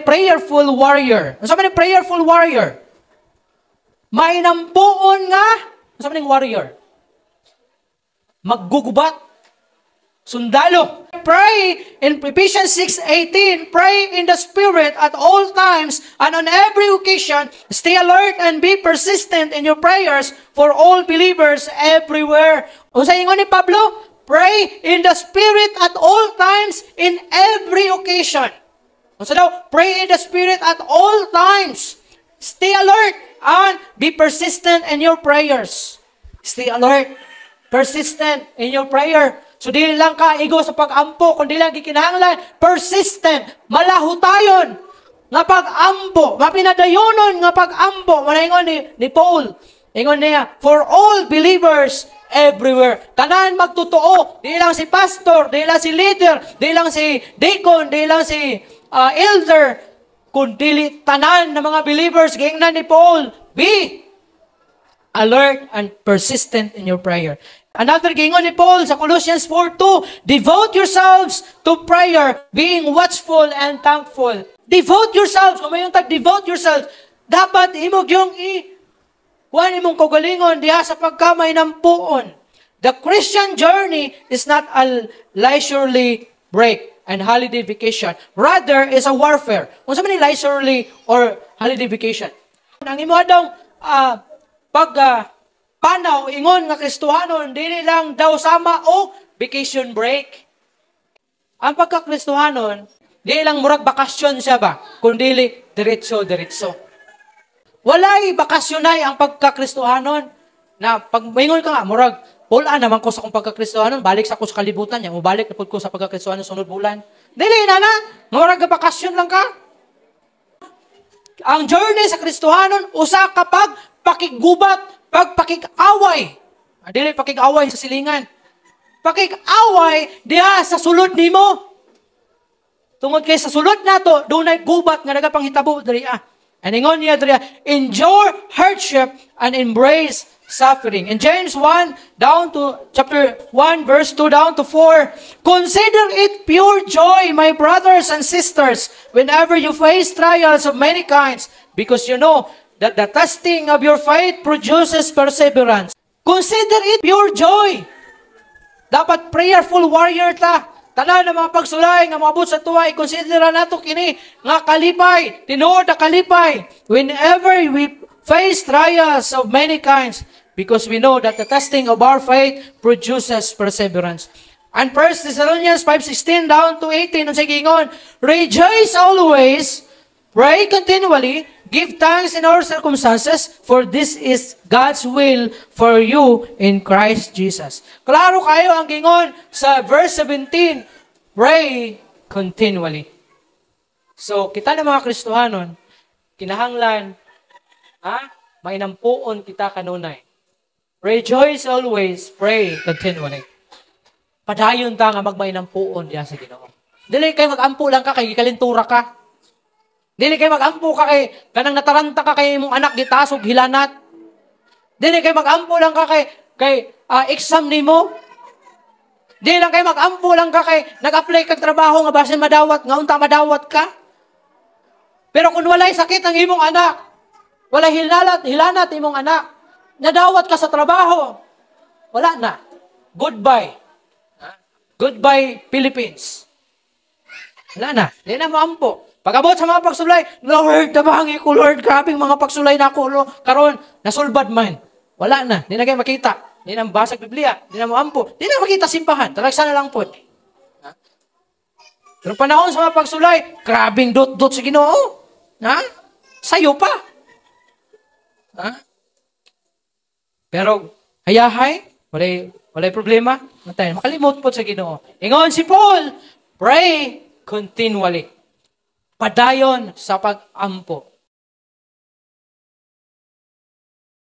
prayerful warrior. Ano sabi ng prayerful warrior? Mainampuon nga. Ano sabi ng warrior? Maggugubat. Sundalo. Pray in Ephesians 6:18. Pray in the Spirit at all times and on every occasion. Stay alert and be persistent in your prayers for all believers everywhere. O sa ingon ni Pablo, pray in the Spirit at all times in every occasion. O sa daw, pray in the Spirit at all times. Stay alert and be persistent in your prayers. Stay alert, persistent in your prayer. So, di lang ka igo sa pag-ampo, kundi lang gikinahanglan, persistent, malahutayon, nga pag-ampo, mapinadayonon nga pag-ampo, manaingon ni Paul, ingon niya, for all believers everywhere. Tanan magtotoo, di lang si pastor, di lang si leader, di lang si deacon, di lang si elder, kundi tanan ng mga believers, gingnan ni Paul, be alert and persistent in your prayer. Another gingon ni Paul sa Colossians 4:2, devote yourselves to prayer, being watchful and thankful. Devote yourselves. Kung may yung devote yourselves, dapat imog yung kuhan imong kaugalingon diha sa pagkamay ng puon. The Christian journey is not a leisurely break and holiday vacation. Rather, is a warfare. Kung saan man leisurely or holiday vacation. Ang imo daw panaw, ingon nga Kristohanon, dili lang daw sama o vacation break. Ang pagka-Kristohanon, dili lang murag bakasyon siya ba, kundi diretso. Walay bakasyonay ang pagka-Kristohanon. Na pag maingon ka nga, murag, pulaan naman ko sa kong pagka-Kristohanon, balik sa ko sa kalibutan niya, mubalik na po ko sa pagka-Kristohanon sunod bulan. Dili na, murag bakasyon lang ka. Ang journey sa Kristohanon, usa kapag pakigubat, pagpakik-away. Dili pakik-away sa silingan. Pakik-away diha sa sulod nimo. Tungod kay sa sulod nato, dunay gubat nga nagapanghitabo diri. And ingon niya diri, endure hardship and embrace suffering. In James 1 down to chapter 1 verse 2 down to 4, consider it pure joy, my brothers and sisters, whenever you face trials of many kinds, because you know that the testing of your faith produces perseverance. Consider it pure joy. Dapat prayerful warrior ta. Tanan na mga pagsulay nga maabot sa tuwa, i-considera nato kini nga kalipay, tinuod na kalipay. Whenever we face trials of many kinds, because we know that the testing of our faith produces perseverance. And 1 Thessalonians 5:16 down to 18, ang sigingon, rejoice always, pray continually, give thanks in all circumstances, for this is God's will for you in Christ Jesus. Klaro kayo ang gingon sa verse 17, pray continually. So, kita na mga Kristohanon, kinahanglan, mainampuon kita kanunay. Rejoice always, pray continually. Padayon ta nga magmainampuon diya sa Ginoo. Dili kay magampu lang ka, kay kalintura ka. Dili kay magampo ka kay kanang nataranta ka kay imong anak gitasog hilanat. Dili kay magampo lang ka kay exam nimo. Dili lang kay magampo lang ka kay nag-apply kag trabaho nga basin madawat nga unta madawat ka. Pero kung walay sakit ang imong anak, walay hilanat imong anak, nadawat ka sa trabaho, wala na. Goodbye. Goodbye Philippines. Wala na. Dili na maampo. Pag-abot sa mga pagsulay, Lord, tabangi ko, Lord, grabing mga pagsulay na ako, karon nasulbad man. Wala na, di na kayo makita. Di na basag Biblia, di na maampo, di na makita simbahan, talagsa na lang po. Pero panahon sa mga pagsulay, grabing dot-dot sa Ginoo. Sayo pa. Pero, hayahay, walay problema. Makalimot po sa Ginoo. Ingon si Paul, pray continually. Padayon sa pag-ampo.